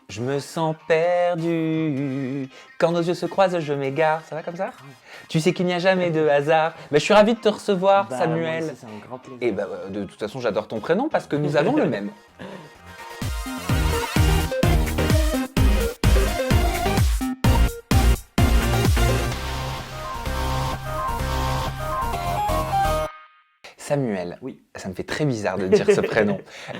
Je me sens perdu. Quand nos yeux se croisent, je m'égare. Ça va comme ça? Tu sais qu'il n'y a jamais de hasard. Je suis ravi de te recevoir, Bah, moi Samuel. aussi, c'est un grand Et plaisir. de toute façon, j'adore ton prénom parce que nous avons le même. Samuel, Oui. ça me fait très bizarre de dire ce prénom.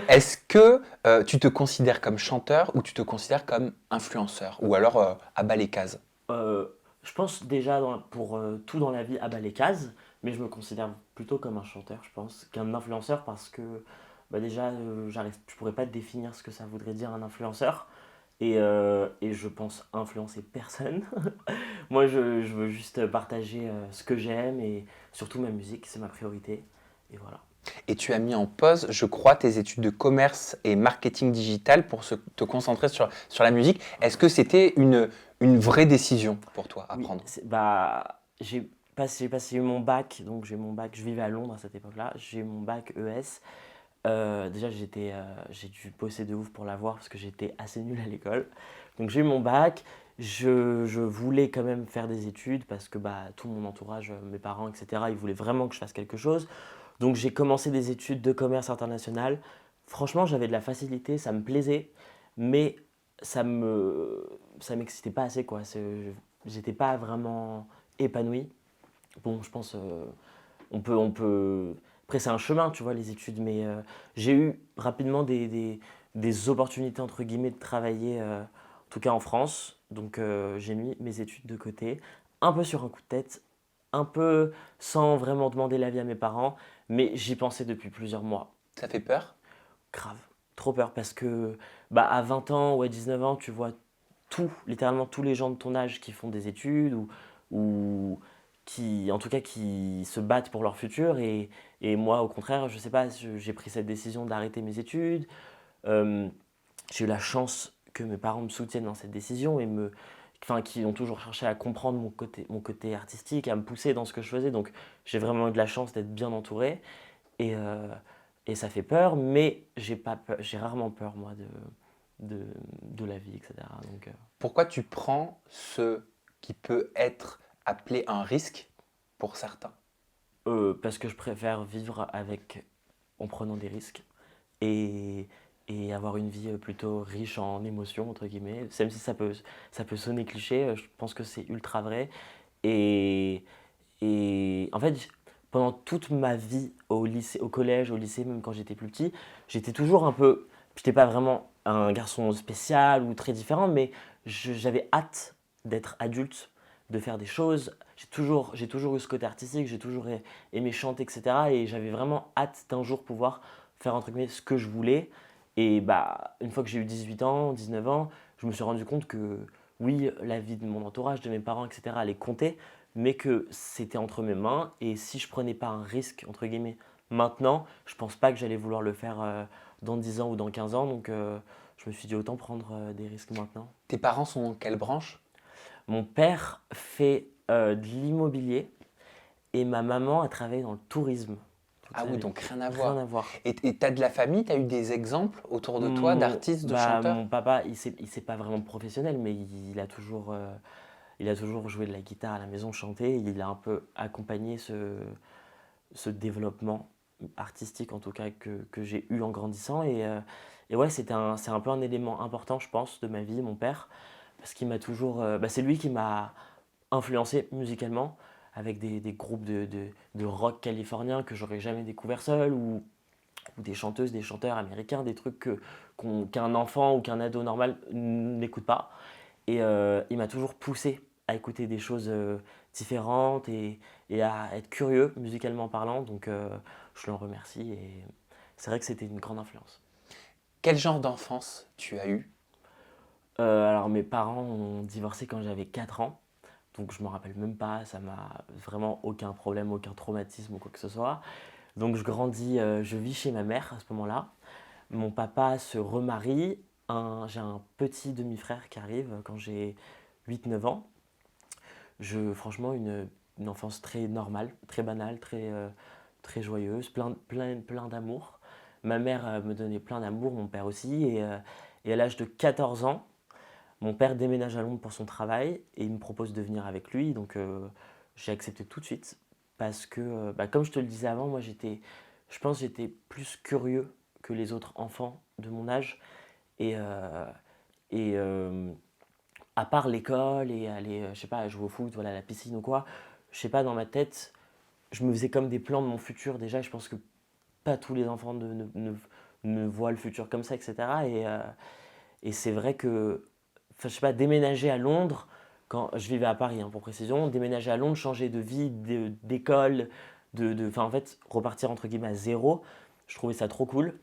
Est-ce que tu te considères comme chanteur ou tu te considères comme influenceur? Ou alors à bas les cases? Euh, je pense déjà pour tout dans la vie à bas les cases, mais je me considère plutôt comme un chanteur, je pense, qu'un influenceur parce que bah déjà, je pourrais pas définir ce que ça voudrait dire un influenceur. Et je pense influencer personne. Moi, je veux juste partager ce que j'aime et surtout ma musique, c'est ma priorité. Et voilà. Et tu as mis en pause, je crois, tes études de commerce et marketing digital pour te concentrer sur la musique. Est-ce que c'était une vraie décision pour toi à Oui, prendre? bah, j'ai passé mon bac, donc j'ai mon bac, je vivais à Londres à cette époque-là, j'ai mon bac ES. Déjà, j'ai dû bosser de ouf pour l'avoir parce que j'étais assez nul à l'école. Donc j'ai eu mon bac, je voulais quand même faire des études parce que bah, tout mon entourage, mes parents, etc., ils voulaient vraiment que je fasse quelque chose. Donc j'ai commencé des études de commerce international. Franchement, j'avais de la facilité, ça me plaisait, mais ça m'excitait pas assez quoi. J'étais pas vraiment épanoui. Bon, je pense on peut. Après, c'est un chemin, tu vois, les études, mais j'ai eu rapidement des opportunités entre guillemets de travailler, en tout cas en France. Donc j'ai mis mes études de côté, un peu sur un coup de tête, un peu sans vraiment demander l'avis à mes parents, mais j'y pensais depuis plusieurs mois. Ça fait peur? Grave, trop peur parce que bah, à 20 ans ou à 19 ans, tu vois littéralement tous les gens de ton âge qui font des études ou qui, en tout cas, qui se battent pour leur futur. Et moi, au contraire, je sais pas, j'ai pris cette décision d'arrêter mes études. Euh, j'ai eu la chance que mes parents me soutiennent dans cette décision enfin, qui ont toujours cherché à comprendre mon côté artistique, à me pousser dans ce que je faisais. Donc, j'ai vraiment eu de la chance d'être bien entouré. Et, euh, et ça fait peur, mais j'ai rarement peur, moi, de la vie, etc. Donc, Pourquoi tu prends ce qui peut être appelé un risque pour certains? parce que je préfère vivre en prenant des risques et, et avoir une vie plutôt riche en émotions, entre guillemets. Même si ça peut sonner cliché, je pense que c'est ultra vrai. Et, et en fait, pendant toute ma vie au lycée, au collège, au lycée, même quand j'étais plus petit, j'étais toujours un peu. J'étais pas vraiment un garçon spécial ou très différent, mais j'avais hâte d'être adulte, de faire des choses. J'ai toujours eu ce côté artistique, j'ai toujours aimé chanter, etc. Et j'avais vraiment hâte d'un jour pouvoir faire entre guillemets ce que je voulais. Et bah, une fois que j'ai eu 18 ans, 19 ans, je me suis rendu compte que oui, la vie de mon entourage, de mes parents, etc., allait compter, mais que c'était entre mes mains. Et si je prenais pas un risque, entre guillemets, maintenant, je pense pas que j'allais vouloir le faire dans 10 ans ou dans 15 ans. Donc je me suis dit autant prendre des risques maintenant. Tes parents sont dans quelle branche? Mon père fait de l'immobilier et ma maman a travaillé dans le tourisme toute Ah sa oui, vie. donc rien à Rien à voir. voir. Et t'as de la famille, t'as eu des exemples autour de toi d'artistes, de chanteurs? Mon papa, il s'est pas vraiment professionnel, mais il a toujours joué de la guitare à la maison, chanté. Il a un peu accompagné ce développement artistique, en tout cas, que j'ai eu en grandissant. Et ouais, c'est un peu un élément important, je pense, de ma vie, mon père, parce qu'il m'a toujours. Bah, c'est lui qui m'a influencé musicalement avec des groupes de rock californien que j'aurais jamais découvert seul ou des chanteuses, des chanteurs américains, des trucs qu'un enfant ou qu'un ado normal n'écoute pas. Et il m'a toujours poussé à écouter des choses différentes et à être curieux musicalement parlant. Donc je l'en remercie et c'est vrai que c'était une grande influence. Quel genre d'enfance tu as eu? Alors mes parents ont divorcé quand j'avais 4 ans. Donc je me rappelle même pas, ça m'a vraiment aucun problème, aucun traumatisme ou quoi que ce soit. Donc je grandis, je vis chez ma mère à ce moment-là. Mon papa se remarie. J'ai un petit demi-frère qui arrive quand j'ai 8 9 ans. Franchement, une enfance très normale, très banale, très joyeuse, plein d'amour. Ma mère me donnait plein d'amour, mon père aussi. Et à l'âge de 14 ans, mon père déménage à Londres pour son travail et il me propose de venir avec lui. Donc j'ai accepté tout de suite parce que, comme je te le disais avant, moi je pense que j'étais plus curieux que les autres enfants de mon âge. Et, euh, et à part l'école et aller, je sais pas, jouer au foot, voilà, à la piscine ou quoi, je sais pas, dans ma tête, je me faisais comme des plans de mon futur déjà. Je pense que pas tous les enfants ne voient le futur comme ça, etc. Et c'est vrai que, enfin, je sais pas, déménager à Londres, quand je vivais à Paris, hein, pour précision, déménager à Londres, changer de vie, d'école, enfin, en fait, repartir entre guillemets à zéro, je trouvais ça trop cool.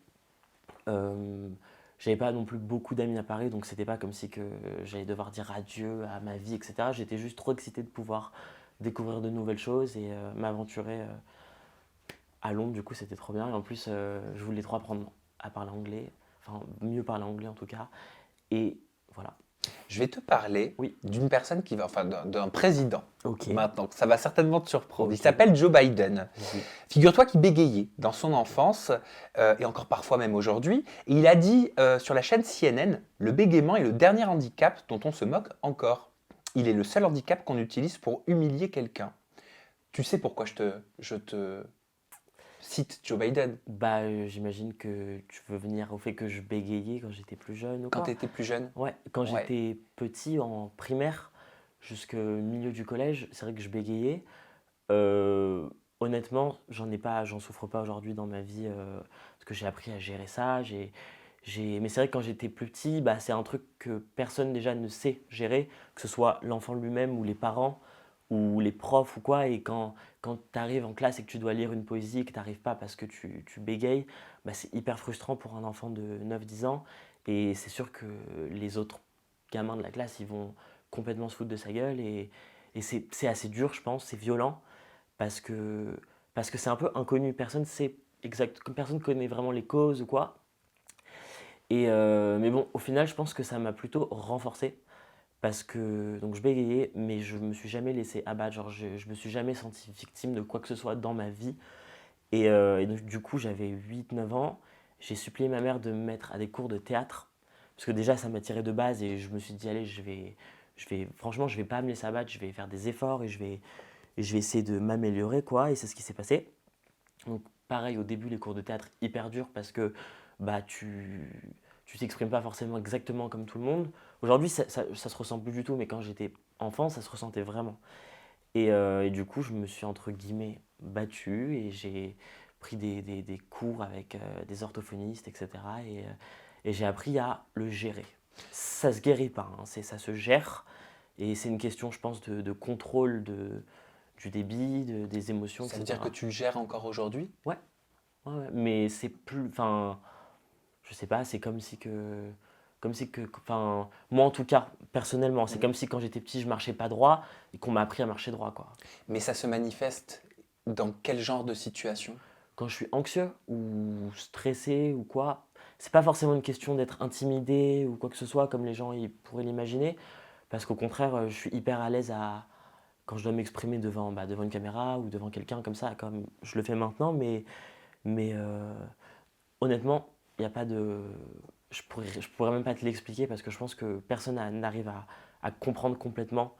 Euh, J'avais pas non plus beaucoup d'amis à Paris, donc c'était pas comme si que j'allais devoir dire adieu à ma vie, etc. J'étais juste trop excité de pouvoir découvrir de nouvelles choses et m'aventurer à Londres, du coup, c'était trop bien. Et en plus, je voulais trop apprendre à parler anglais, enfin, mieux parler anglais en tout cas. Et voilà. Je vais te parler Oui. d'une personne qui va, enfin d'un président Ok. maintenant. Ça va certainement te surprendre. Il Ok. s'appelle Joe Biden. Oui. Figure-toi qu'il bégayait dans son enfance et encore parfois même aujourd'hui. Et il a dit sur la chaîne CNN, le bégaiement est le dernier handicap dont on se moque encore. Il est le seul handicap qu'on utilise pour humilier quelqu'un. Tu sais pourquoi je te cite Joe Biden J'imagine que tu veux venir au fait que je bégayais quand j'étais plus jeune ou quand quoi. tu étais plus jeune? Ouais, quand Ouais. j'étais petit en primaire jusqu'au milieu du collège, c'est vrai que je bégayais. Honnêtement, j'en souffre pas aujourd'hui dans ma vie parce que j'ai appris à gérer ça. Mais c'est vrai que quand j'étais plus petit, c'est un truc que personne déjà ne sait gérer, que ce soit l'enfant lui-même ou les parents ou les profs ou quoi. Et quand tu arrives en classe et que tu dois lire une poésie et que tu n'arrives pas parce que tu bégayes, c'est hyper frustrant pour un enfant de 9 10 ans. Et c'est sûr que les autres gamins de la classe, ils vont complètement se foutre de sa gueule. Et c'est assez dur, je pense, c'est violent parce que parce que c'est un peu inconnu. Personne sait personne connaît vraiment les causes ou quoi. Mais bon, au final, je pense que ça m'a plutôt renforcé parce que donc je bégayais, mais je me suis jamais laissé abattre. Genre, je me suis jamais senti victime de quoi que ce soit dans ma vie. Et donc, du coup, j'avais 8 9 ans. J'ai supplié ma mère de me mettre à des cours de théâtre parce que déjà, ça m'attirait de base et je me suis dit, allez, franchement, je vais pas me laisser abattre, je vais faire des efforts et je vais essayer de m'améliorer, quoi. Et c'est ce qui s'est passé. Donc, pareil, au début, les cours de théâtre hyper durs parce que tu t'exprimes pas forcément exactement comme tout le monde. Aujourd'hui, ça se ressent plus du tout, mais quand j'étais enfant, ça se ressentait vraiment. Et du coup, je me suis entre guillemets battu et j'ai pris des cours avec des orthophonistes, etc. Et j'ai appris à le gérer. Ça se guérit pas, hein, ça se gère. Et c'est une question, je pense, de contrôle du débit, des émotions, Ça veut dire que etc. tu le gères encore aujourd'hui? Ouais, ouais, ouais. Mais c'est plus. Enfin, je sais pas, c'est comme si que. Comme si que. Enfin, moi en tout cas, personnellement, c'est Mhm. comme si quand j'étais petit, je marchais pas droit et qu'on m'a appris à marcher droit, quoi. Mais ça se manifeste dans quel genre de situation? Quand je suis anxieux ou stressé ou quoi, c'est pas forcément une question d'être intimidé ou quoi que ce soit, comme les gens ils pourraient l'imaginer. Parce qu'au contraire, je suis hyper à l'aise quand je dois m'exprimer devant une caméra ou devant quelqu'un comme ça, comme je le fais maintenant. Mais honnêtement, il n'y a pas de. Je pourrais même pas te l'expliquer parce que je pense que personne n'arrive à comprendre complètement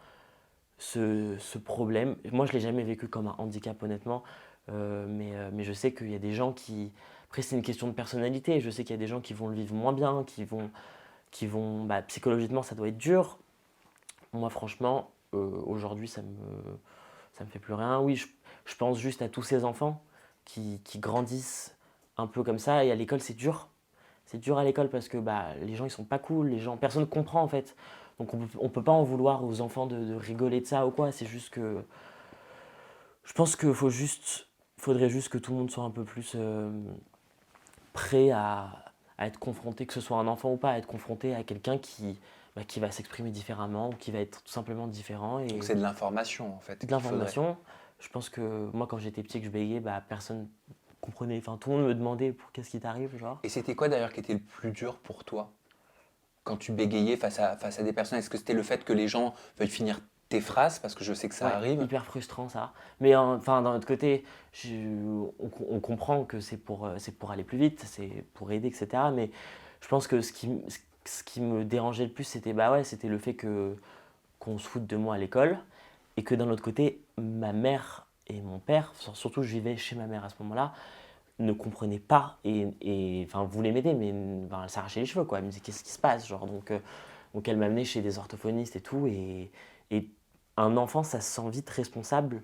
ce problème. Moi, je ne l'ai jamais vécu comme un handicap, honnêtement. Mais je sais qu'il y a des gens qui. Après, c'est une question de personnalité. Je sais qu'il y a des gens qui vont le vivre moins bien, psychologiquement, ça doit être dur. Moi, franchement, aujourd'hui, ça me fait plus rien. Oui, je pense juste à tous ces enfants qui grandissent un peu comme ça. Et à l'école, c'est dur. C'est dur à l'école parce que les gens, ils sont pas cool. Personne ne comprend en fait. Donc on peut pas en vouloir aux enfants de rigoler de ça ou quoi. C'est juste que je pense qu'il faudrait juste que tout le monde soit un peu plus prêt à être confronté, que ce soit un enfant ou pas, à être confronté à quelqu'un qui va s'exprimer différemment ou qui va être tout simplement différent. Donc Et c'est de l'information en fait de qu'il faudrait. l'information, je pense que moi quand j'étais petit que je bégayais, personne comprenait, enfin tout le monde me demandait pour qu'est-ce qui t'arrive, genre. Et c'était quoi d'ailleurs qui était le plus dur pour toi quand tu bégayais face à des personnes? Est-ce que c'était le fait que les gens veuillent finir tes phrases parce que je sais que ça Ouais, arrive? hyper frustrant ça. Mais enfin, d'un autre côté, on comprend que c'est pour aller plus vite, c'est pour aider, etc. Mais je pense que ce qui me dérangeait le plus, c'était bah ouais, c'était le fait qu'on se foute de moi à l'école et que d'un autre côté, ma mère et mon père, surtout je vivais chez ma mère à ce moment-là, ne comprenaient pas et enfin voulaient m'aider, mais enfin, elle s'arrachait les cheveux quoi. Elle me disait qu'est-ce qui se passe genre donc elle m'amenait chez des orthophonistes et tout et un enfant ça se sent vite responsable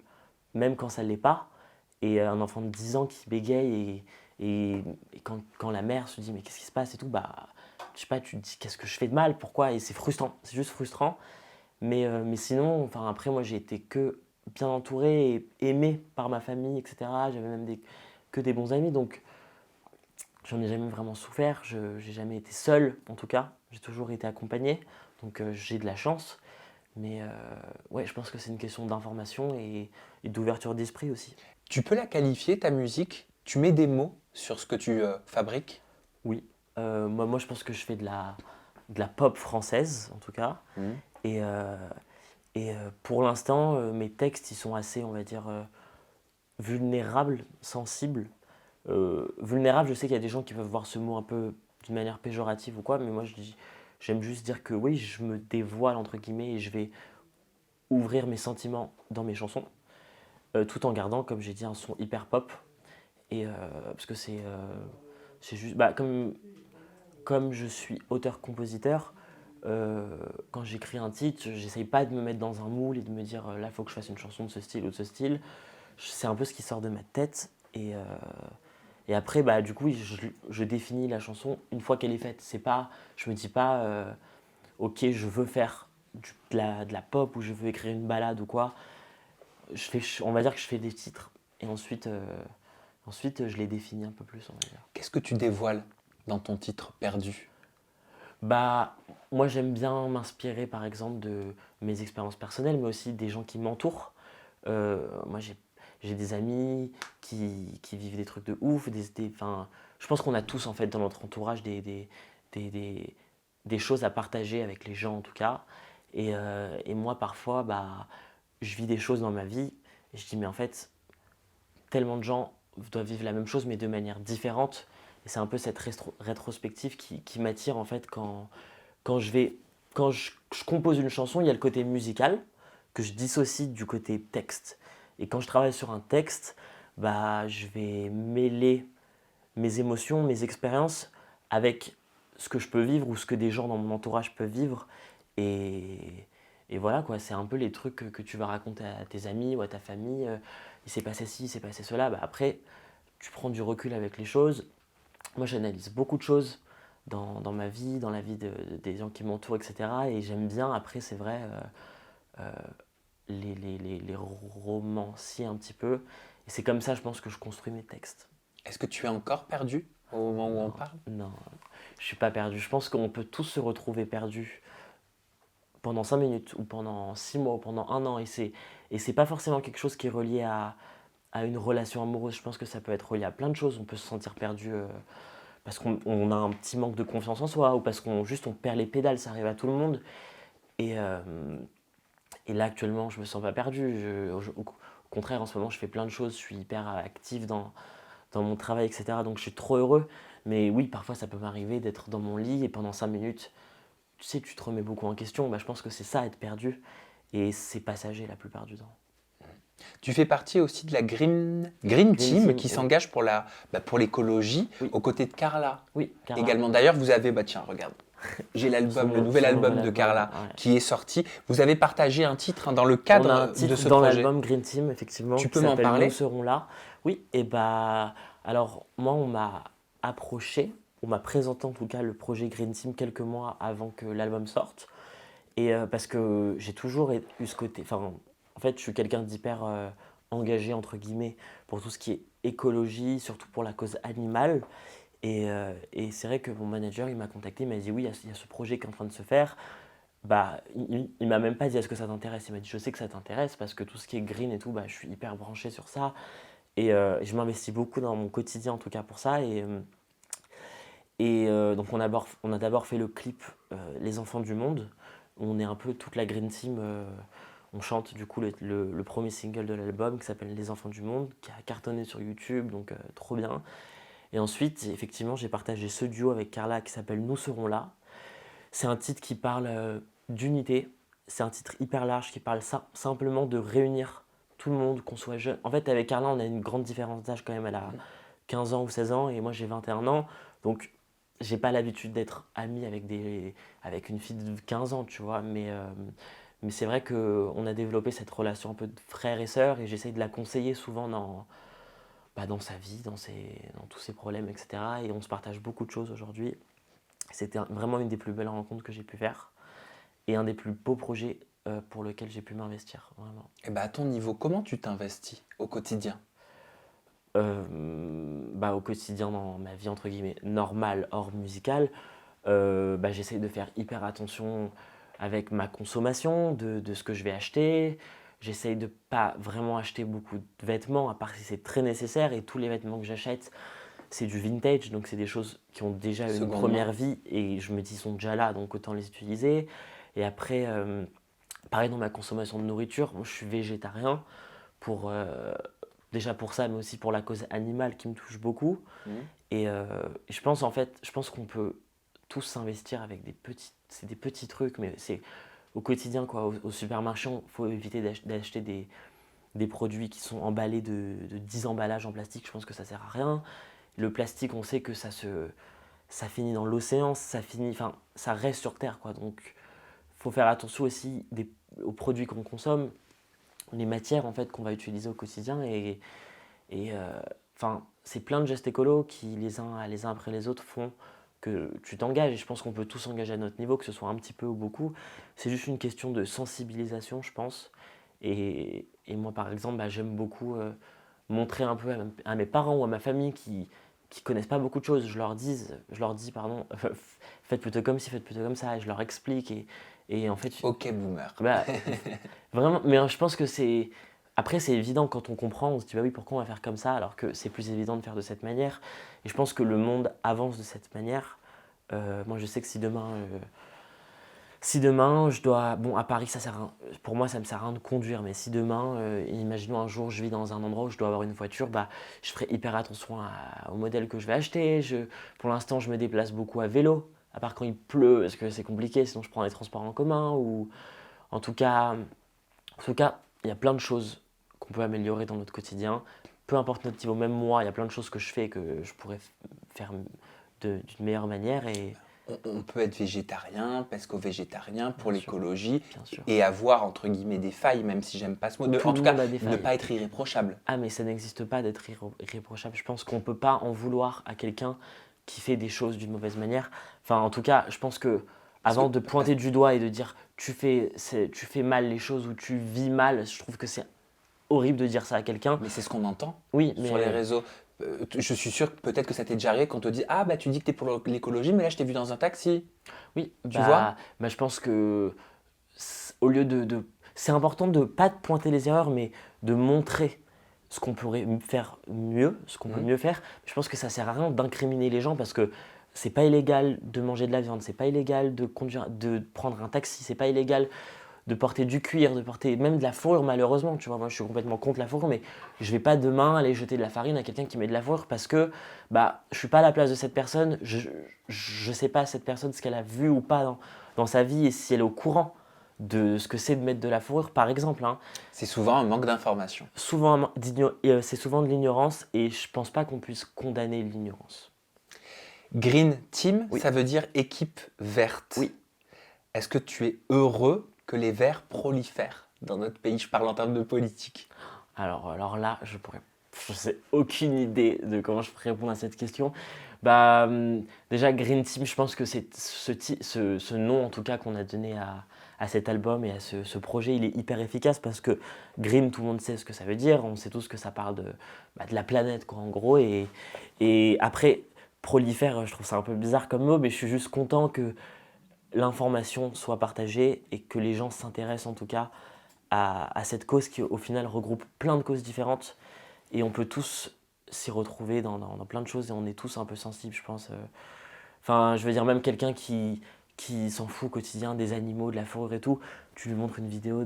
même quand ça ne l'est pas. Et un enfant de 10 ans qui bégaye et quand la mère se dit mais qu'est-ce qui se passe et tout, bah je sais pas, tu te dis qu'est-ce que je fais de mal, pourquoi, et c'est frustrant, c'est juste frustrant. Mais sinon, enfin après moi j'ai été que bien entouré et aimé par ma famille, etc. J'avais même que des bons amis, donc j'en ai jamais vraiment souffert, je n'ai jamais été seul en tout cas, j'ai toujours été accompagné, donc j'ai de la chance. Mais ouais, je pense que c'est une question d'information et d'ouverture d'esprit aussi. Tu peux la qualifier, ta musique? Tu mets des mots sur ce que tu fabriques? Oui. Moi, je pense que je fais de la pop française, en tout cas. Mhm. Et, pour l'instant, mes textes, ils sont assez, on va dire, vulnérables, sensibles. Vulnérables, je sais qu'il y a des gens qui peuvent voir ce mot un peu d'une manière péjorative ou quoi, mais moi, j'aime juste dire que oui, je me dévoile, entre guillemets, et je vais ouvrir mes sentiments dans mes chansons, tout en gardant, comme j'ai dit, un son hyper pop. Et parce que c'est juste, bah, comme je suis auteur-compositeur, quand j'écris un titre, j'essaye pas de me mettre dans un moule et de me dire là, il faut que je fasse une chanson de ce style ou de ce style. C'est un peu ce qui sort de ma tête. Et après, bah, du coup, oui, je définis la chanson une fois qu'elle est faite. C'est pas, je me dis pas, ok, je veux faire de la pop ou je veux écrire une balade ou quoi. On va dire que je fais des titres et ensuite je les définis un peu plus, on va dire. Qu'est-ce que tu dévoiles dans ton titre perdu? Bah, moi j'aime bien m'inspirer par exemple de mes expériences personnelles, mais aussi des gens qui m'entourent. Moi j'ai des amis qui vivent des trucs de ouf, enfin, je pense qu'on a tous en fait dans notre entourage des, des, des choses à partager avec les gens en tout cas. Et moi parfois, bah, je vis des choses dans ma vie et je dis mais en fait, tellement de gens doivent vivre la même chose mais de manière différente. Et c'est un peu cette rétrospective qui m'attire en fait quand je vais quand je compose une chanson, il y a le côté musical que je dissocie du côté texte. Et quand je travaille sur un texte, bah, je vais mêler mes émotions, mes expériences avec ce que je peux vivre ou ce que des gens dans mon entourage peuvent vivre. Et voilà, quoi, c'est un peu les trucs que tu vas raconter à tes amis ou à ta famille. Il s'est passé ci, il s'est passé cela. Bah, après, tu prends du recul avec les choses. Moi, j'analyse beaucoup de choses dans ma vie, dans la vie des gens qui m'entourent, etc. Et j'aime bien, après, c'est vrai, euh, les romanciers un petit peu. Et c'est comme ça, je pense, que je construis mes textes. Est-ce que tu es encore perdu au moment où on Non, parle? non, je suis pas perdu. Je pense qu'on peut tous se retrouver perdus pendant 5 minutes ou pendant 6 mois ou pendant un an. Et c'est pas forcément quelque chose qui est relié à une relation amoureuse. Je pense que ça peut être relié à plein de choses. On peut se sentir perdu parce qu'on a un petit manque de confiance en soi ou parce qu'on juste on perd les pédales. Ça arrive à tout le monde. Et, euh, et là, actuellement, je me sens pas perdu. Au contraire, en ce moment, je fais plein de choses. Je suis hyper actif dans mon travail, etc. Donc je suis trop heureux. Mais oui, parfois ça peut m'arriver d'être dans mon lit et pendant 5 minutes, tu sais, tu te remets beaucoup en question. Bah, je pense que c'est ça, être perdu. Et c'est passager la plupart du temps. Tu fais partie aussi de la Green Green Team Team, qui oui. s'engage pour l'écologie Oui, aux côtés de Carla. oui, Carla. Également, d'ailleurs, vous avez, bah tiens, regarde, j'ai l'album, le nouvel Son nouvel album de album, Carla ouais. qui est sorti. Vous avez partagé un titre hein, dans le On a un cadre de titre ce dans projet. l'album Green Team, effectivement, Tu qui peux m'en s'appelle Nous parler? serons là. Oui, et bah, alors moi, on m'a approché, on m'a présenté en tout cas le projet Green Team quelques mois avant que l'album sorte. Et parce que j'ai toujours eu ce côté, enfin, en fait, je suis quelqu'un d'hyper engagé, entre guillemets, pour tout ce qui est écologie, surtout pour la cause animale. Et c'est vrai que mon manager, il m'a contacté, il m'a dit oui, il y a ce projet qui est en train de se faire. Bah, il m'a même pas dit est-ce que ça t'intéresse. Il m'a dit je sais que ça t'intéresse parce que tout ce qui est green et tout, bah, je suis hyper branché sur ça. Et je m'investis beaucoup dans mon quotidien en tout cas pour ça. Donc on a d'abord fait le clip Les Enfants du Monde. On est un peu toute la Green Team. On chante du coup le premier single de l'album qui s'appelle Les Enfants du Monde, qui a cartonné sur YouTube, donc trop bien. Et ensuite, effectivement, j'ai partagé ce duo avec Carla qui s'appelle Nous serons là. C'est un titre qui parle d'unité. C'est un titre hyper large qui parle simplement de réunir tout le monde, qu'on soit jeune. En fait, avec Carla, on a une grande différence d'âge quand même. Elle a 15 ans ou 16 ans et moi j'ai 21 ans. Donc, j'ai pas l'habitude d'être ami avec une fille de 15 ans, tu vois. Mais c'est vrai qu'on a développé cette relation un peu de frère et sœur et j'essaye de la conseiller souvent dans sa vie, dans tous ses problèmes, etc. Et on se partage beaucoup de choses aujourd'hui. C'était vraiment une des plus belles rencontres que j'ai pu faire et un des plus beaux projets pour lequel j'ai pu m'investir, vraiment. Et bah, à ton niveau, comment tu t'investis au quotidien? Au quotidien, dans ma vie entre guillemets normale, hors musicale, j'essaye de faire hyper attention avec ma consommation, de ce que je vais acheter. J'essaye de pas vraiment acheter beaucoup de vêtements, à part si c'est très nécessaire. Et tous les vêtements que j'achète, c'est du vintage, donc c'est des choses qui ont déjà une Seconde main? première vie et je me dis ils sont déjà là, donc autant les utiliser. Et après, pareil dans ma consommation de nourriture, moi je suis végétarien pour déjà pour ça, mais aussi pour la cause animale qui me touche beaucoup. Mhm. Et je pense en fait, je pense qu'on peut tous s'investir avec c'est des petits trucs, mais c'est au quotidien quoi. Au supermarché, il faut éviter d'acheter des produits qui sont emballés de 10 emballages en plastique. Je pense que ça sert à rien. Le plastique, on sait que ça finit dans l'océan, enfin, ça reste sur Terre quoi. Donc, faut faire attention aussi aux produits qu'on consomme, les matières en fait qu'on va utiliser au quotidien enfin, c'est plein de gestes écolos qui, les uns après les autres, font que tu t'engages. Et je pense qu'on peut tous s'engager à notre niveau, que ce soit un petit peu ou beaucoup. C'est juste une question de sensibilisation, je pense. Et moi, par exemple, j'aime beaucoup montrer un peu à mes parents ou à ma famille qui connaissent pas beaucoup de choses. Je leur dis, pardon, faites plutôt comme ci, faites plutôt comme ça. Et je leur explique. Et en fait, Ok, boomer. bah, vraiment, mais je pense que c'est. Après, c'est évident quand on comprend, on se dit bah oui, pourquoi on va faire comme ça alors que c'est plus évident de faire de cette manière. Et je pense que le monde avance de cette manière. Moi, je sais que si demain je dois. Bon, à Paris, pour moi, ça me sert à rien de conduire, mais si demain, imaginons un jour, je vis dans un endroit où je dois avoir une voiture, je ferai hyper attention au modèle que je vais acheter. Pour l'instant, je me déplace beaucoup à vélo, à part quand il pleut, parce que c'est compliqué, sinon je prends les transports en commun ou. En tout cas, il y a plein de choses qu'on peut améliorer dans notre quotidien. Peu importe notre niveau, même moi, il y a plein de choses que je fais que je pourrais faire d'une meilleure manière. Et On peut être végétarien, pesco-végétarien pour bien sûr, l'écologie bien sûr. et avoir entre guillemets des failles, même si j'aime pas ce mot. Tout En le tout cas, monde a des ne failles. pas être irréprochable. Ah, mais ça n'existe pas d'être irréprochable. Je pense qu'on ne peut pas en vouloir à quelqu'un qui fait des choses d'une mauvaise manière. Enfin, en tout cas, je pense que Parce que, avant de pointer du doigt et de dire tu fais mal les choses ou tu vis mal, je trouve que c'est horrible de dire ça à quelqu'un. mais c'est ce qu'on entend Oui, sur les mais réseaux. Je suis sûr que peut-être que ça t'est déjà arrivé quand on te dit ah bah tu dis que t'es pour l'écologie, mais là je t'ai vu dans un taxi. oui, Tu vois? je pense que au lieu c'est important de pas de pointer les erreurs, mais de montrer ce qu'on pourrait faire mieux, ce qu'on peut Mhm. mieux faire. Je pense que ça sert à rien d'incriminer les gens parce que c'est pas illégal de manger de la viande, c'est pas illégal de conduire, de prendre un taxi, c'est pas illégal de porter du cuir, de porter même de la fourrure malheureusement. Tu vois, moi je suis complètement contre la fourrure, mais je vais pas demain aller jeter de la farine à quelqu'un qui met de la fourrure parce que je suis pas à la place de cette personne, je sais pas cette personne ce qu'elle a vu ou pas dans sa vie et si elle est au courant de ce que c'est de mettre de la fourrure, par exemple. Hein. C'est souvent un manque d'information. C'est souvent de l'ignorance et je pense pas qu'on puisse condamner l'ignorance. Green Team, Oui, ça veut dire équipe verte. oui. Est-ce que tu es heureux que les verts prolifèrent dans notre pays? Je parle en termes de politique. Alors là, je sais aucune idée de comment je pourrais répondre à cette question. Déjà, Green Team, je pense que c'est ce nom en tout cas qu'on a donné à cet album et à ce projet, il est hyper efficace parce que Green, tout le monde sait ce que ça veut dire, on sait tous que ça parle de la planète quoi, en gros. Et après, prolifère, je trouve ça un peu bizarre comme mot, mais je suis juste content que l'information soit partagée et que les gens s'intéressent en tout cas à cette cause qui au final regroupe plein de causes différentes et on peut tous s'y retrouver dans plein de choses et on est tous un peu sensibles je pense. Enfin je veux dire même quelqu'un qui s'en fout au quotidien des animaux, de la fourrure et tout, tu lui montres une vidéo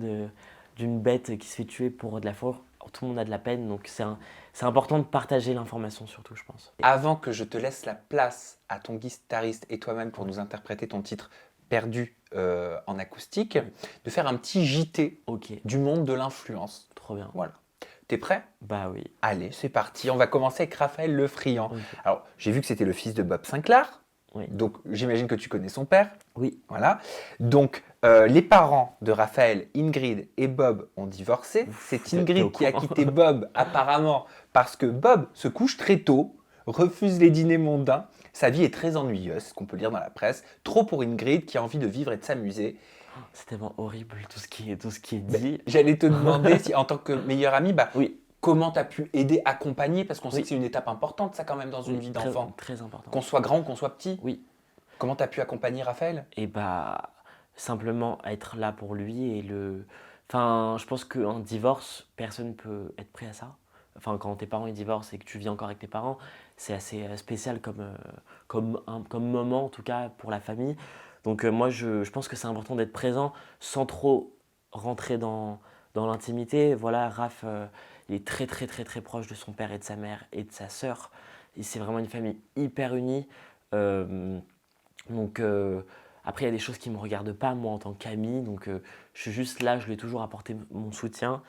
d'une bête qui se fait tuer pour de la fourrure, tout le monde a de la peine donc c'est important de partager l'information surtout je pense. Avant que je te laisse la place à ton guitariste et toi-même pour nous interpréter ton titre perdu en acoustique, de faire un petit JT Ok, du monde de l'influence. trop bien. Voilà. T'es prêt? Bah oui. Allez, c'est parti. On va commencer avec Raphaël Lefriand. Ok. Alors, j'ai vu que c'était le fils de Bob Sinclair. Oui. Donc, j'imagine que tu connais son père. Oui. Voilà. Donc, les parents de Raphaël, Ingrid et Bob ont divorcé. C'est t'es au Ingrid qui a courant. quitté Bob, apparemment, parce que Bob se couche très tôt, refuse les dîners mondains. Sa vie est très ennuyeuse, ce qu'on peut lire dans la presse. Trop pour Ingrid qui a envie de vivre et de s'amuser. C'est tellement horrible tout ce qui est Ben, dit. j'allais te demander si, en tant que meilleur ami, Oui. comment tu as pu aider, accompagner, parce qu'on sait Oui. que c'est une étape importante, ça, quand même, dans une Oui, vie très, d'enfant. très important. Qu'on soit grand ou qu'on soit petit. Oui. Comment tu as pu accompagner Raphaël? Et bah, simplement être là pour lui et le. Enfin, je pense qu'un divorce, personne ne peut être prêt à ça. Enfin, quand tes parents ils divorcent et que tu vis encore avec tes parents, c'est assez spécial comme moment, en tout cas, pour la famille. Donc, moi, je pense que c'est important d'être présent sans trop rentrer dans l'intimité. Voilà, Raph, il est très, très, très, très proche de son père et de sa mère et de sa sœur. Et c'est vraiment une famille hyper unie. Euh, donc, après, il y a des choses qui ne me regardent pas, moi, en tant qu'ami. Donc, je suis juste là, je lui ai toujours apporté mon soutien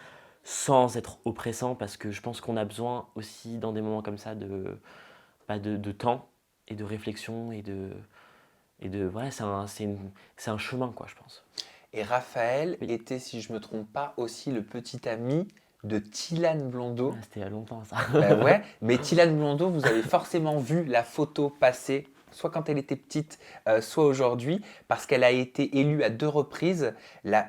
sans être oppressant parce que je pense qu'on a besoin aussi, dans des moments comme ça, de temps et de réflexion voilà, c'est un chemin, quoi, je pense. Et Raphaël Oui. était, si je ne me trompe pas, aussi le petit ami de Tilan Blondeau. C'était il y a longtemps, ça. Ben ouais, mais Tilan Blondeau, vous avez forcément vu la photo passer, soit quand elle était petite, soit aujourd'hui, parce qu'elle a été élue à 2 reprises la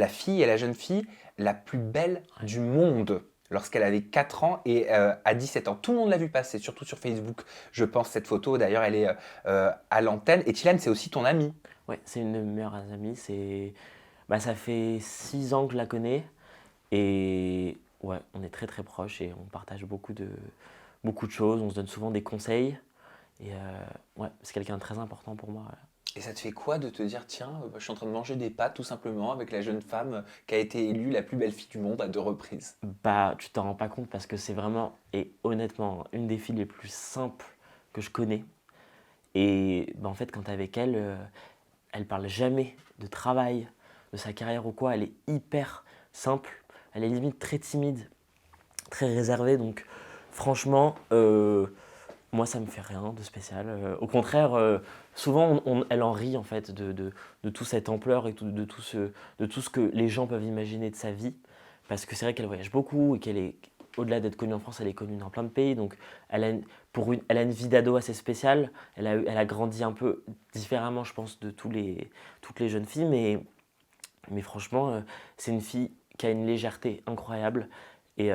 fille et la jeune fille la plus belle Ouais. du monde lorsqu'elle avait 4 ans et à 17 ans. Tout le monde l'a vu passer, surtout sur Facebook, je pense, cette photo. D'ailleurs, elle est à l'antenne. Et Tilan, c'est aussi ton amie. Ouais, c'est une de mes meilleures amies. Bah, ça fait 6 ans que je la connais. Et ouais, on est très très proches et on partage beaucoup de choses. On se donne souvent des conseils. Et ouais, c'est quelqu'un de très important pour moi. Et ça te fait quoi de te dire, tiens, je suis en train de manger des pâtes tout simplement avec la jeune femme qui a été élue la plus belle fille du monde à 2 reprises? Bah, tu t'en rends pas compte parce que c'est vraiment, et honnêtement, une des filles les plus simples que je connais. Et bah, en fait, quand t'es avec elle, elle parle jamais de travail, de sa carrière ou quoi. Elle est hyper simple. Elle est limite très timide, très réservée. Donc, franchement, moi, ça me fait rien de spécial. Au contraire, souvent, elle en rit en fait de toute cette ampleur et de tout ce que les gens peuvent imaginer de sa vie. Parce que c'est vrai qu'elle voyage beaucoup et qu'elle est, au-delà d'être connue en France, elle est connue dans plein de pays. Donc, elle a une vie d'ado assez spéciale. Elle a grandi un peu différemment, je pense, de toutes les jeunes filles. Mais franchement, c'est une fille qui a une légèreté incroyable. Et,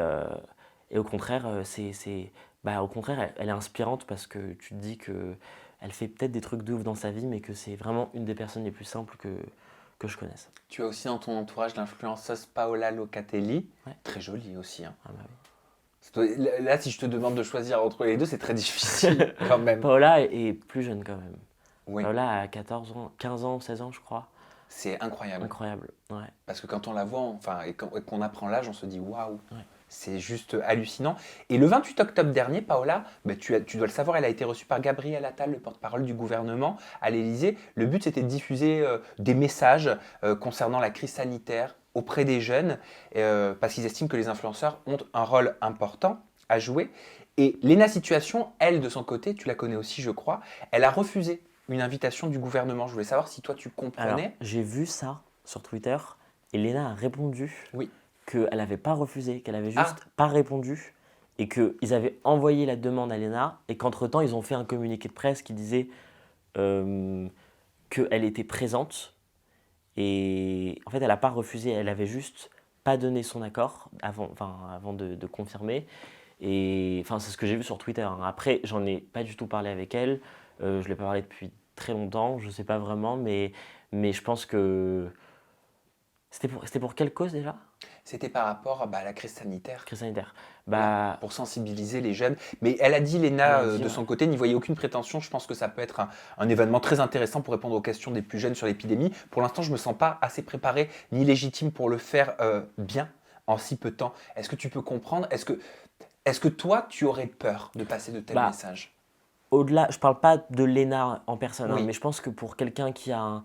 et au contraire, au contraire, elle est inspirante parce que tu te dis que elle fait peut-être des trucs de ouf dans sa vie, mais que c'est vraiment une des personnes les plus simples que je connaisse. Tu as aussi dans ton entourage l'influenceuse Paola Locatelli, Ouais. très jolie aussi, hein. Ah bah oui. Là, si je te demande de choisir entre les deux, c'est très difficile quand même. Paola est plus jeune quand même. Oui, Paola a 14 ans, 15 ans, 16 ans, je crois. c'est incroyable. Incroyable. Ouais. Parce que quand on la voit, enfin, et qu'on apprend l'âge, on se dit waouh, Ouais. c'est juste hallucinant. Et le 28 octobre dernier, Paola, tu dois le savoir, elle a été reçue par Gabriel Attal, le porte-parole du gouvernement, à l'Élysée. Le but, c'était de diffuser des messages concernant la crise sanitaire auprès des jeunes, parce qu'ils estiment que les influenceurs ont un rôle important à jouer. Et Léna Situation, elle, de son côté, tu la connais aussi, je crois, elle a refusé une invitation du gouvernement. Je voulais savoir si toi, tu Alors, comprenais. j'ai vu ça sur Twitter et Léna a répondu Oui. qu'elle n'avait pas refusé, qu'elle avait Ah. juste pas répondu et qu'ils avaient envoyé la demande à Léna et qu'entre-temps, ils ont fait un communiqué de presse qui disait qu'elle était présente et en fait, elle n'a pas refusé, elle avait juste pas donné son accord avant de confirmer. Et enfin, c'est ce que j'ai vu sur Twitter, hein. Après, j'en ai pas du tout parlé avec elle. Je ne l'ai pas parlé depuis très longtemps, je sais pas vraiment, mais je pense que c'était pour quelle cause déjà? C'était par rapport à la crise sanitaire. Crise sanitaire. Voilà, Bah, pour sensibiliser les jeunes. Mais elle a dit, elle Léna, a dit, de ouais. son côté, n'y voyait aucune prétention. Je pense que ça peut être un événement très intéressant pour répondre aux questions des plus jeunes sur l'épidémie. Pour l'instant, je ne me sens pas assez préparé ni légitime pour le faire bien en si peu de temps. Est-ce que tu peux comprendre? Est-ce que toi, tu aurais peur de passer de tels Bah, messages? Au-delà, je parle pas de Léna en personne, hein, Oui, mais je pense que pour quelqu'un qui a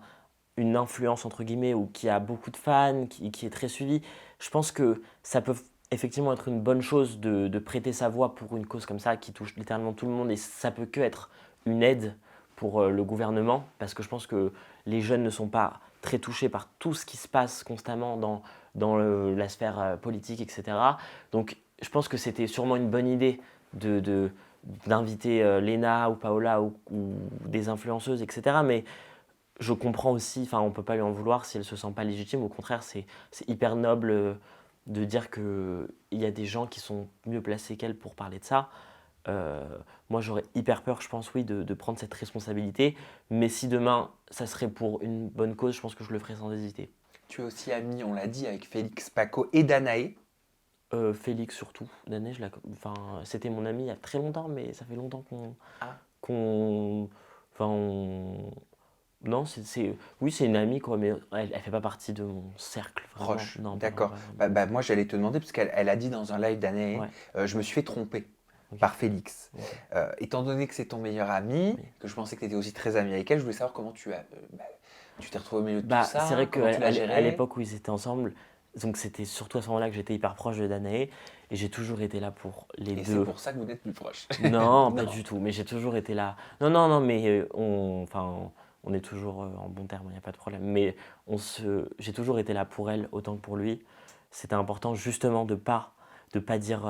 une influence entre guillemets ou qui a beaucoup de fans, qui est très suivi, je pense que ça peut effectivement être une bonne chose de prêter sa voix pour une cause comme ça qui touche littéralement tout le monde et ça peut que être une aide pour le gouvernement parce que je pense que les jeunes ne sont pas très touchés par tout ce qui se passe constamment la sphère politique, etc. Donc je pense que c'était sûrement une bonne idée de, d'inviter Lena ou Paola ou des influenceuses, etc. Mais je comprends aussi, enfin on ne peut pas lui en vouloir si elle ne se sent pas légitime. Au contraire, c'est hyper noble de dire qu'il y a des gens qui sont mieux placés qu'elle pour parler de ça. Euh, Moi j'aurais hyper peur, je pense, oui, de prendre cette responsabilité. Mais si demain ça serait pour une bonne cause, je pense que je le ferais sans hésiter. Tu es aussi ami, on l'a dit, avec Félix Paco et Danae. Félix surtout, Danet, enfin, c'était mon ami il y a très longtemps, mais ça fait longtemps Ah, qu'on, enfin, non, oui, c'est une amie quoi, mais elle fait pas partie de mon cercle vraiment. proche, Non, pas vraiment, d'accord. pas vraiment. Moi, j'allais te demander, parce qu'elle a dit dans un live Danae, Ouais, je me suis fait tromper ok, par Félix. ok, Étant donné que c'est ton meilleur ami, oui. que je pensais que tu étais aussi très ami avec elle, je voulais savoir comment tu t'es retrouvé au milieu de tout Bah, c'est ça, vrai comment qu'àtu l'as à géré. l'époque où ils étaient ensemble, donc c'était surtout à ce moment-là que j'étais hyper proche de Danae et j'ai toujours été là pour les Et c'est deux. pour ça que vous n'êtes plus proches. Non, pas Non. du tout, mais j'ai toujours été là. Non, non, non, mais on est toujours en bon terme, il n'y a pas de problème. Mais j'ai toujours été là pour elle autant que pour lui. C'était important justement de pas dire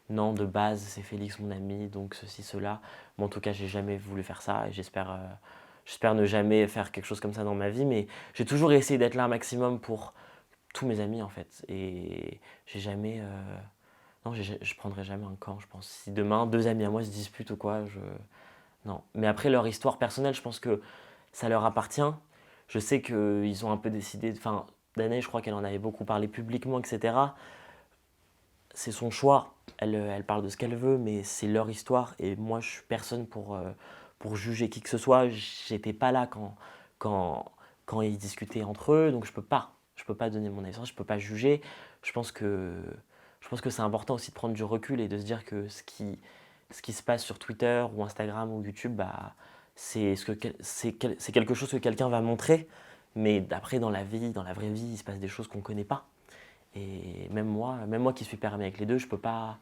non, de base, c'est Félix mon ami, donc ceci, cela. Mais en tout cas, j'ai jamais voulu faire ça et j'espère ne jamais faire quelque chose comme ça dans ma vie. Mais j'ai toujours essayé d'être là un maximum pour tous mes amis en fait. Et j'ai jamais. Non, je prendrai jamais un camp, je pense. Si demain, deux amis à moi se disputent ou quoi, non. Mais après, leur histoire personnelle, je pense que ça leur appartient. Je sais qu'ils ont un peu décidé. Enfin, Danae, je crois qu'elle en avait beaucoup parlé publiquement, etc. C'est son choix. Elle parle de ce qu'elle veut, mais c'est leur histoire. Et moi, je suis personne pour juger qui que ce soit. J'étais pas là quand, quand ils discutaient entre eux, donc je peux pas. Je peux pas donner mon avis, je peux pas juger. Je pense que, je pense que c'est important aussi de prendre du recul et de se dire que ce qui se passe sur Twitter ou Instagram ou YouTube, bah, c'est quelque chose que quelqu'un va montrer. Mais après, dans la vie, dans la vraie vie, il se passe des choses qu'on ne connaît pas. Et même moi qui suis père avec les deux, je peux pas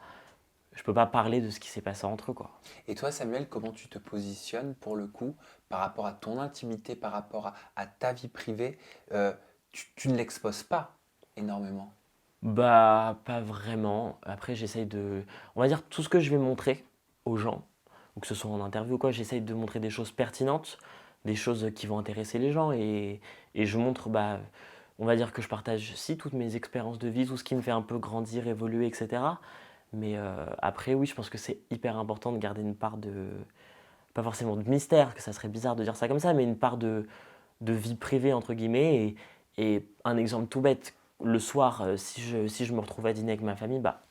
parler de ce qui s'est passé entre eux, quoi. Et toi, Samuel, comment tu te positionnes pour le coup par rapport à ton intimité, par rapport à ta vie privée? Tu ne l'exposes pas énormément. Bah, pas vraiment. Après, on va dire, tout ce que je vais montrer aux gens, ou que ce soit en interview ou quoi, j'essaye de montrer des choses pertinentes, des choses qui vont intéresser les gens, et je montre, bah, on va dire que je partage, si, toutes mes expériences de vie, tout ce qui me fait un peu grandir, évoluer, etc. Mais après, oui, je pense que c'est hyper important de garder une part pas forcément de mystère, que ça serait bizarre de dire ça comme ça, mais une part de vie privée, entre guillemets. Et un exemple tout bête, le soir, si je me retrouve à dîner avec ma famille, bah,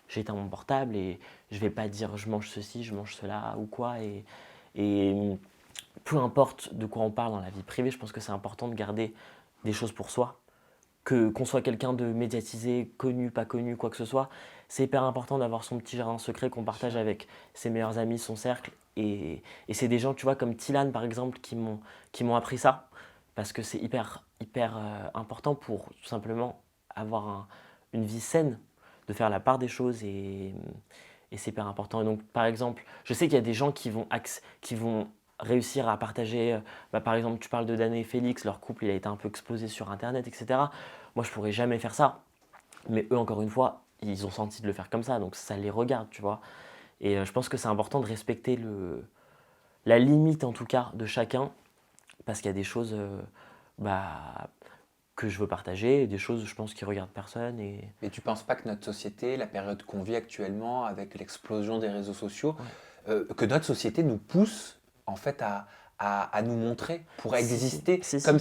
j'éteins mon portable et je vais pas dire je mange ceci, je mange cela ou quoi. Et peu importe de quoi on parle dans la vie privée, je pense que c'est important de garder des choses pour soi. Qu'on soit quelqu'un de médiatisé, connu, pas connu, quoi que ce soit, c'est hyper important d'avoir son petit jardin secret qu'on partage avec ses meilleurs amis, son cercle. Et c'est des gens, tu vois, comme Tilan par exemple, qui m'ont appris ça. Parce que c'est hyper, hyper important pour tout simplement avoir une vie saine, de faire la part des choses et c'est hyper important. Et donc, par exemple, je sais qu'il y a des gens qui vont réussir à partager, bah, par exemple, tu parles de Danae et Félix, leur couple il a été un peu exposé sur Internet, etc. Moi, je pourrais jamais faire ça. Mais eux, encore une fois, ils ont senti de le faire comme ça, donc ça les regarde, tu vois. Et je pense que c'est important de respecter la limite, en tout cas, de chacun, parce qu'il y a des choses bah, que je veux partager, et des choses, je pense, qui regardent personne. Et Mais tu penses pas que notre société, la période qu'on vit actuellement, avec l'explosion des réseaux sociaux, ouais. que notre société nous pousse en fait à nous montrer pour Si, si, exister, si, comme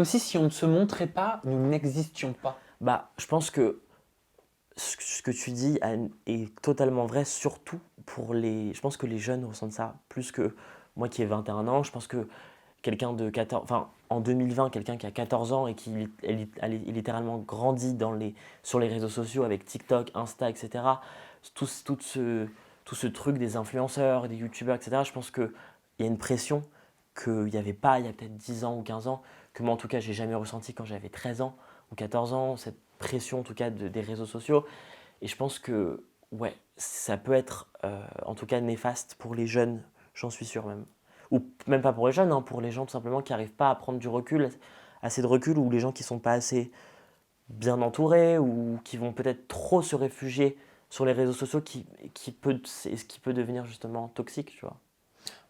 si. si on ne se montrait pas, nous n'existions pas. Bah, je pense que ce que tu dis est totalement vrai, surtout pour les. Je pense que les jeunes ressentent ça plus que moi qui ai 21 ans. Je pense que quelqu'un de 14, enfin en 2020, quelqu'un qui a 14 ans et qui a littéralement grandi sur les réseaux sociaux avec TikTok, Insta, etc. Tout, tout ce truc des influenceurs, des youtubeurs, etc. Je pense qu'il y a une pression qu'il n'y avait pas il y a peut-être 10 ans ou 15 ans. que moi en tout cas j'ai jamais ressenti quand j'avais 13 ans ou 14 ans, cette pression en tout cas des réseaux sociaux. Et je pense que ouais, ça peut être en tout cas néfaste pour les jeunes, j'en suis sûr même. Ou même pas pour les jeunes, hein, pour les gens tout simplement qui n'arrivent pas à prendre du recul, assez de recul, ou les gens qui sont pas assez bien entourés ou qui vont peut-être trop se réfugier sur les réseaux sociaux c'est ce qui peut devenir justement toxique, tu vois.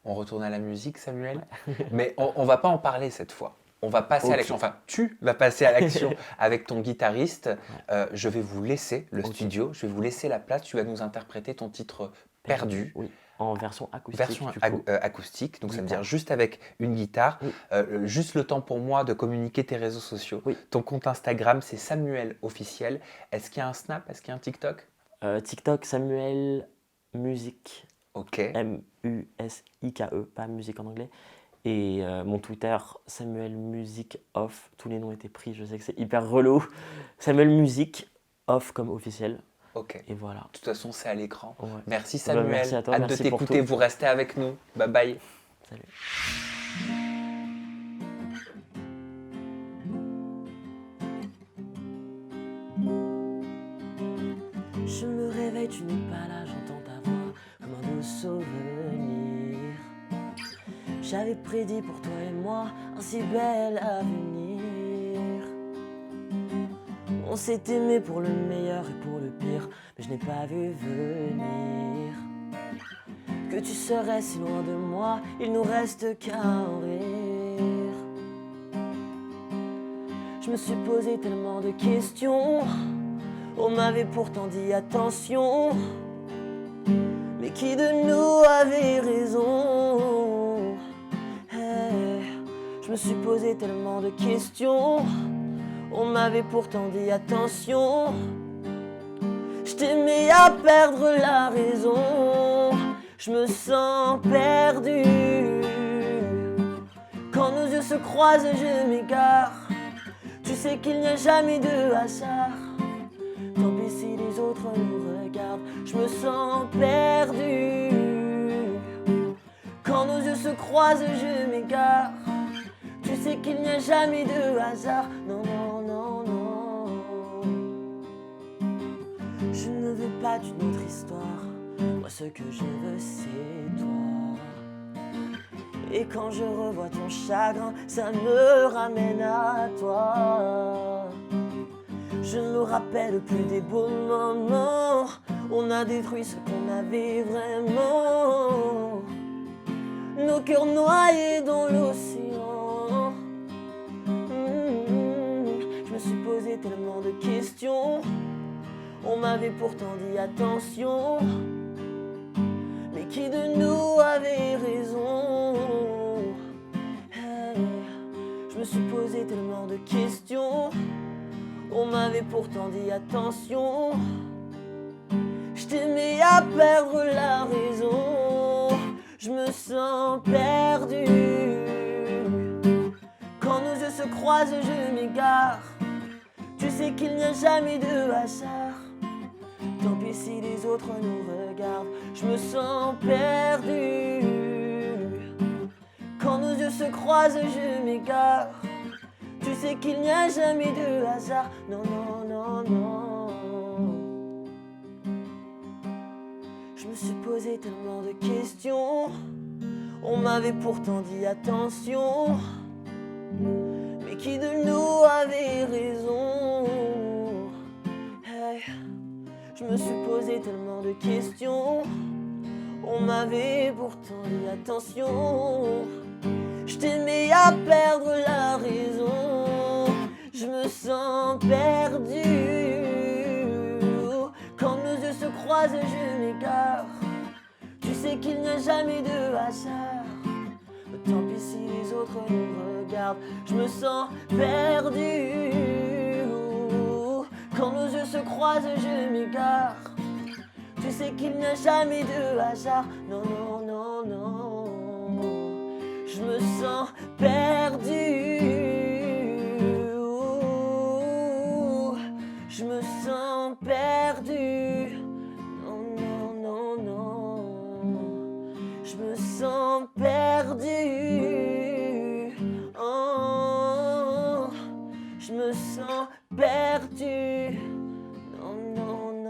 On retourne à la musique, Samuel. Ouais. Mais on va pas en parler cette fois. On va passer à Ok. l'action. Enfin, tu vas passer à l'action avec ton guitariste. Ouais. Je vais vous laisser le Ok. studio. Je vais vous laisser la place. Tu vas nous interpréter ton titre Perdu. Oui, en version acoustique Version du coup. acoustique, donc ça veut Guitare. dire juste avec une guitare. Oui. Juste le temps pour moi de communiquer tes réseaux sociaux. Oui. Ton compte Instagram, c'est Samuel Officiel. Est-ce qu'il y a un Snap? Est-ce qu'il y a un TikTok? TikTok, Samuel Musique, Ok. Musike, pas musique en anglais. Et mon Twitter, Samuel Musique Off. Tous les noms étaient pris, je sais que c'est hyper relou. Samuel Musique Off comme officiel. Ok. Et voilà. De toute façon, c'est à l'écran. Ouais. Merci Bah, Samuel. merci à toi, Hâte de merci pour t'écouter. tout. Vous restez avec nous. Bye bye. Salut. Je me réveille, tu n'es pas là, j'entends ta voix comme un doux souvenir. J'avais prédit pour toi et moi un si bel avenir. On s'est aimé pour le meilleur et pour le pire, mais je n'ai pas vu venir que tu serais si loin de moi, il nous reste qu'à en rire. Je me suis posé tellement de questions, on m'avait pourtant dit attention, mais qui de nous avait raison? Je me suis posé tellement de questions, on m'avait pourtant dit attention, je t'aimais à perdre la raison. Je me sens perdu, quand nos yeux se croisent je m'égare. Tu sais qu'il n'y a jamais de hasard, tant pis si les autres nous regardent. Je me sens perdu, quand nos yeux se croisent je m'égare. Tu sais qu'il n'y a jamais de hasard, non, non, non, non. Je ne veux pas d'une autre histoire, moi ce que je veux c'est toi. Et quand je revois ton chagrin, ça me ramène à toi. Je ne me rappelle plus des beaux moments, on a détruit ce qu'on avait vraiment. Nos cœurs noyés dans l'océan. Je me suis posé tellement de questions, on m'avait pourtant dit attention, mais qui de nous avait raison? Je me suis posé tellement de questions, on m'avait pourtant dit attention, je t'aimais à perdre la raison. Je me sens perdu, quand nos yeux se croisent je m'égare. Tu sais qu'il n'y a jamais de hasard, tant pis si les autres nous regardent. Je me sens perdu, quand nos yeux se croisent je m'égare. Tu sais qu'il n'y a jamais de hasard, non, non, non, non. Je me suis posé tellement de questions, on m'avait pourtant dit attention, mais qui de nous avait raison? Je me suis posé tellement de questions, on m'avait pourtant dit attention, je t'aimais à perdre la raison. Je me sens perdu, quand nos yeux se croisent je m'égare. Tu sais qu'il n'y a jamais de hasard, tant pis si les autres nous regardent. Je me sens perdu, quand nos yeux se croisent je m'égare. Tu sais qu'il n'y a jamais de hasard, non, non, non, non. Je me sens perdu, je me sens perdu, non, non, non, non. Je me sens perdu, oh. sens perdu. Non, non,